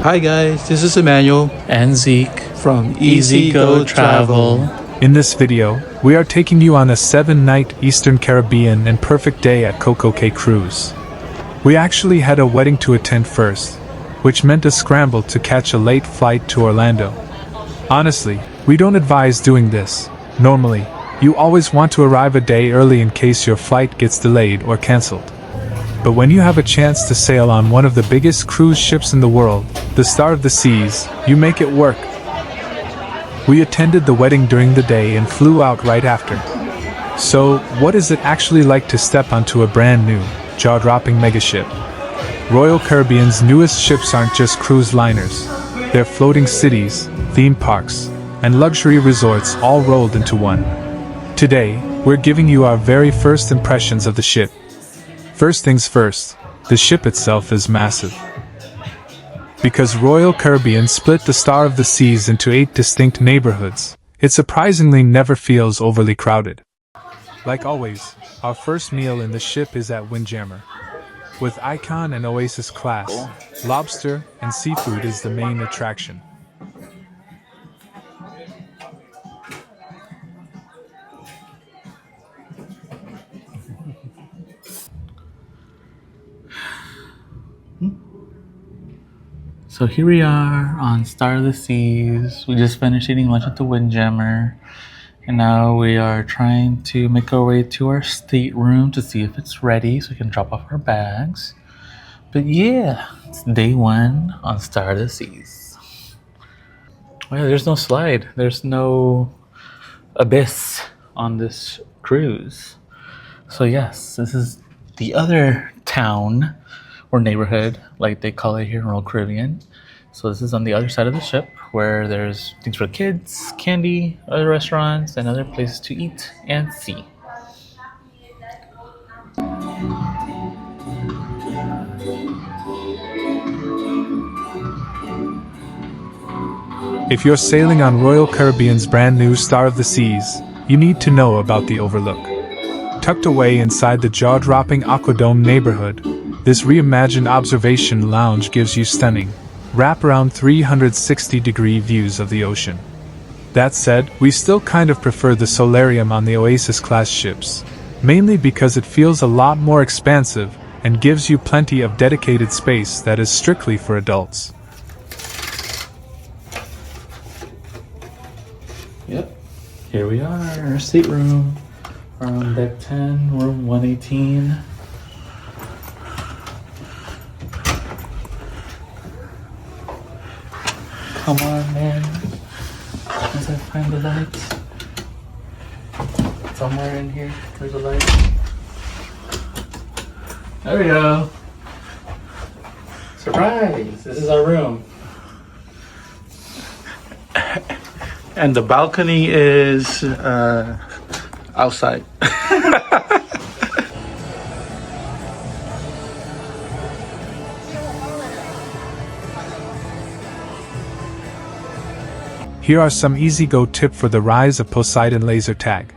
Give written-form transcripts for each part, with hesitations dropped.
Hi guys, this is Emanuel and Zeke from Easy Go Travel. In this video, we are taking you on a 7-night Eastern Caribbean and perfect day at CocoCay cruise. We actually had a wedding to attend first, which meant a scramble to catch a late flight to Orlando. Honestly, we don't advise doing this. Normally, you always want to arrive a day early in case your flight gets delayed or cancelled. But when you have a chance to sail on one of the biggest cruise ships in the world, the Star of the Seas, you make it work. We attended the wedding during the day and flew out right after. So, what is it actually like to step onto a brand new, jaw-dropping megaship? Royal Caribbean's newest ships aren't just cruise liners. They're floating cities, theme parks, and luxury resorts all rolled into one. Today, we're giving you our very first impressions of the ship. First things first, the ship itself is massive. Because Royal Caribbean split the Star of the Seas into 8 distinct neighborhoods, it surprisingly never feels overly crowded. Like always, our first meal in the ship is at Windjammer. With Icon and Oasis class, lobster and seafood is the main attraction. So here we are on Star of the Seas. We just finished eating lunch at the Windjammer, and now we are trying to make our way to our stateroom to see if it's ready so we can drop off our bags. But yeah, it's day one on Star of the Seas. Well, there's no slide. There's no abyss on this cruise. So yes, this is the other town or neighborhood, like they call it here in Royal Caribbean. So this is on the other side of the ship, where there's things for kids, candy, other restaurants, and other places to eat and see. If you're sailing on Royal Caribbean's brand new Star of the Seas, you need to know about the Overlook. Tucked away inside the jaw-dropping AquaDome neighborhood, this reimagined observation lounge gives you stunning, wraparound 360-degree views of the ocean. That said, we still kind of prefer the Solarium on the Oasis-class ships, mainly because it feels a lot more expansive and gives you plenty of dedicated space that is strictly for adults. Yep, here we are, our stateroom. We're on deck 10, room 118. Come on, man. As I find the light. Somewhere in here, there's a light. There we go. Surprise! This is our room. And the balcony is outside. Here are some easy-go tips for the Rise of Poseidon laser tag.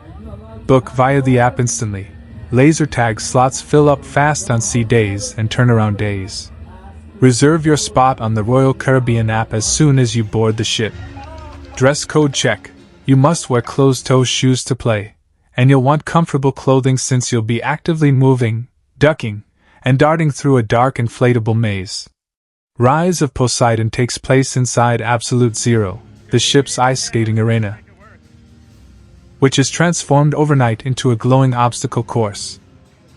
Book via the app instantly. Laser tag slots fill up fast on sea days and turnaround days. Reserve your spot on the Royal Caribbean app as soon as you board the ship. Dress code check. You must wear closed-toe shoes to play, and you'll want comfortable clothing since you'll be actively moving, ducking, and darting through a dark inflatable maze. Rise of Poseidon takes place inside Absolute Zero, the ship's ice skating arena, which is transformed overnight into a glowing obstacle course.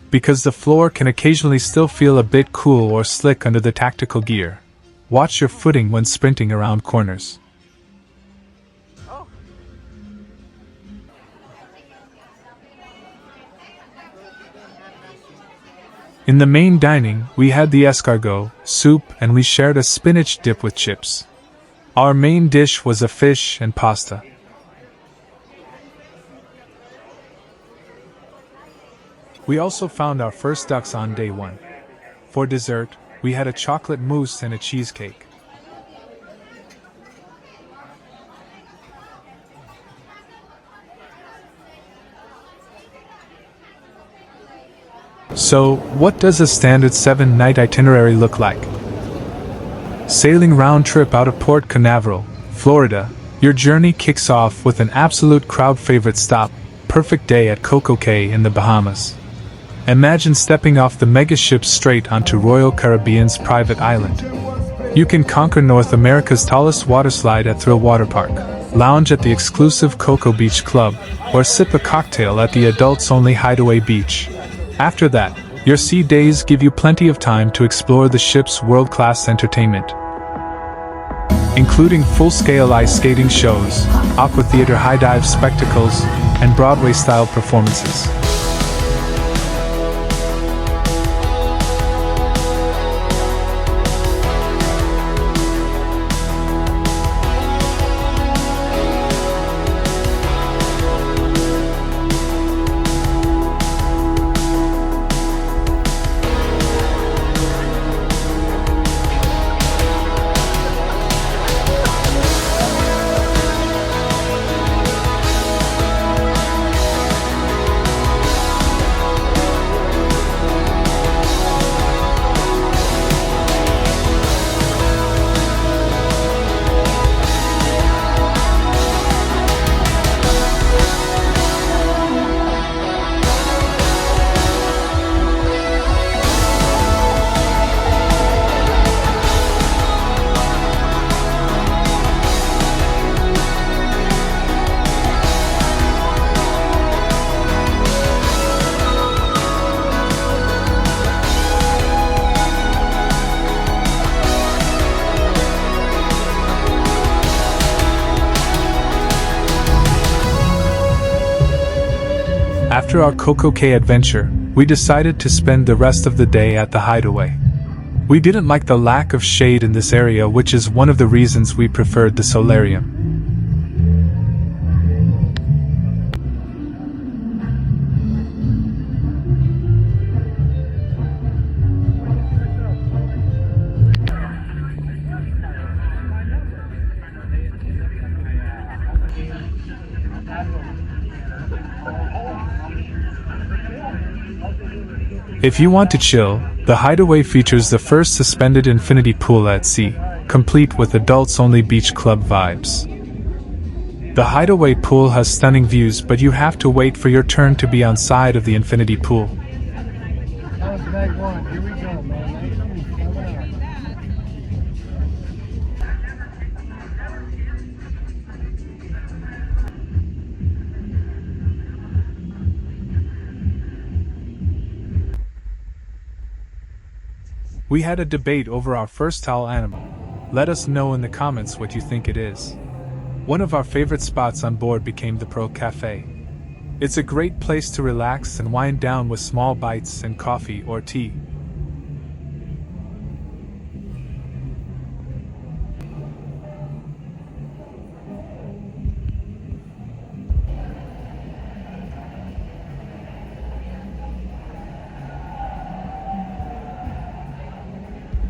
Because the floor can occasionally still feel a bit cool or slick under the tactical gear, watch your footing when sprinting around corners. In the main dining, we had the escargot, soup, and we shared a spinach dip with chips. Our main dish was a fish and pasta. We also found our first ducks on day one. For dessert, we had a chocolate mousse and a cheesecake. So, what does a standard 7-night itinerary look like? Sailing round trip out of Port Canaveral, Florida, your journey kicks off with an absolute crowd favorite stop, perfect day at CocoCay in the Bahamas. Imagine stepping off the mega ship straight onto Royal Caribbean's private island. You can conquer North America's tallest waterslide at Thrill Waterpark, lounge at the exclusive Coco Beach Club, or sip a cocktail at the adults-only Hideaway Beach. After that, your sea days give you plenty of time to explore the ship's world-class entertainment, including full-scale ice skating shows, aqua theater high dive spectacles, and Broadway-style performances. After our CocoCay adventure, we decided to spend the rest of the day at the Hideaway. We didn't like the lack of shade in this area, which is one of the reasons we preferred the Solarium. If you want to chill, the Hideaway features the first suspended infinity pool at sea, complete with adults-only beach club vibes. The Hideaway pool has stunning views, but you have to wait for your turn to be on side of the infinity pool. That was bag one. Here we go, man. We had a debate over our first towel animal. Let us know in the comments what you think it is. One of our favorite spots on board became the Café. It's a great place to relax and wind down with small bites and coffee or tea.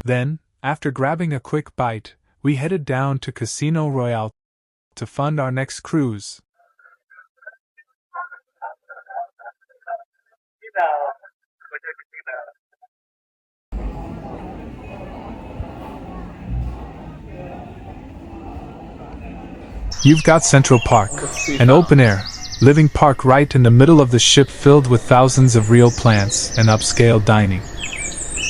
Then, after grabbing a quick bite, we headed down to Casino Royale to fund our next cruise. You've got Central Park, an open-air, living park right in the middle of the ship filled with thousands of real plants and upscale dining.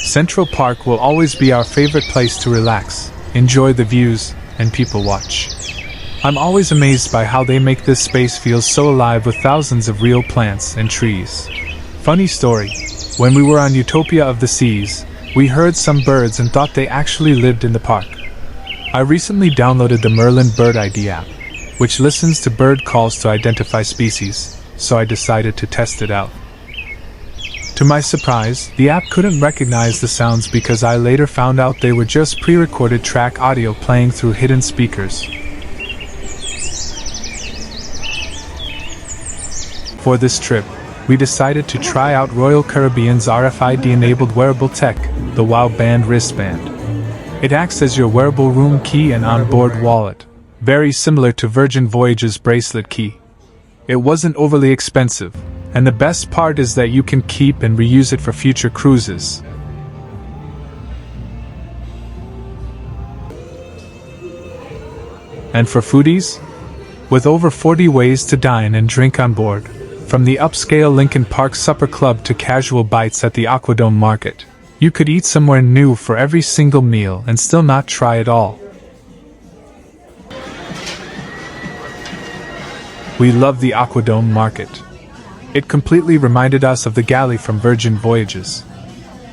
Central Park will always be our favorite place to relax, enjoy the views, and people watch. I'm always amazed by how they make this space feel so alive with thousands of real plants and trees. Funny story, when we were on Utopia of the Seas, we heard some birds and thought they actually lived in the park. I recently downloaded the Merlin Bird ID app, which listens to bird calls to identify species, so I decided to test it out. To my surprise, the app couldn't recognize the sounds because I later found out they were just pre-recorded track audio playing through hidden speakers. For this trip, we decided to try out Royal Caribbean's RFID-enabled wearable tech, the WOW Band wristband. It acts as your wearable room key and onboard wallet, very similar to Virgin Voyage's bracelet key. It wasn't overly expensive, and the best part is that you can keep and reuse it for future cruises. And for foodies? With over 40 ways to dine and drink on board, from the upscale Lincoln Park Supper Club to casual bites at the AquaDome Market, you could eat somewhere new for every single meal and still not try it all. We love the AquaDome Market. It completely reminded us of the galley from Virgin Voyages.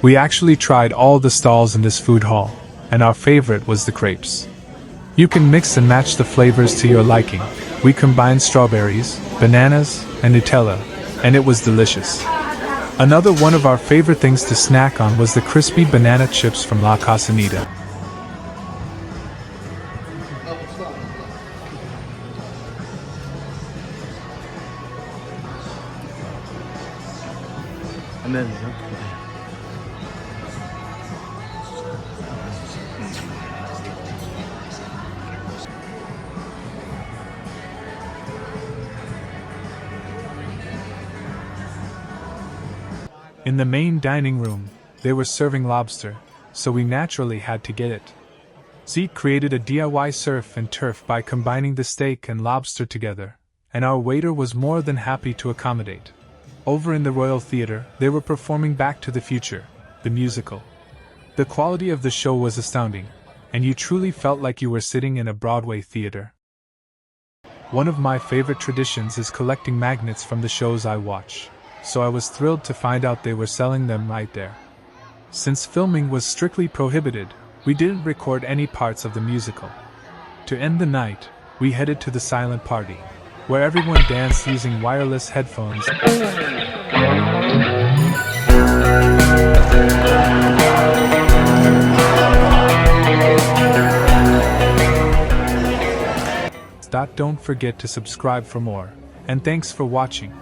We actually tried all the stalls in this food hall, and our favorite was the crepes. You can mix and match the flavors to your liking. We combined strawberries, bananas, and Nutella, and it was delicious. Another one of our favorite things to snack on was the crispy banana chips from La Casanita. And then In the main dining room, they were serving lobster, so we naturally had to get it. Zeke created a DIY surf and turf by combining the steak and lobster together, and our waiter was more than happy to accommodate. Over in the Royal Theatre, they were performing Back to the Future, the musical. The quality of the show was astounding, and you truly felt like you were sitting in a Broadway theater. One of my favorite traditions is collecting magnets from the shows I watch, so I was thrilled to find out they were selling them right there. Since filming was strictly prohibited, we didn't record any parts of the musical. To end the night, we headed to the silent party, where everyone danced using wireless headphones. Don't forget to subscribe for more, and thanks for watching.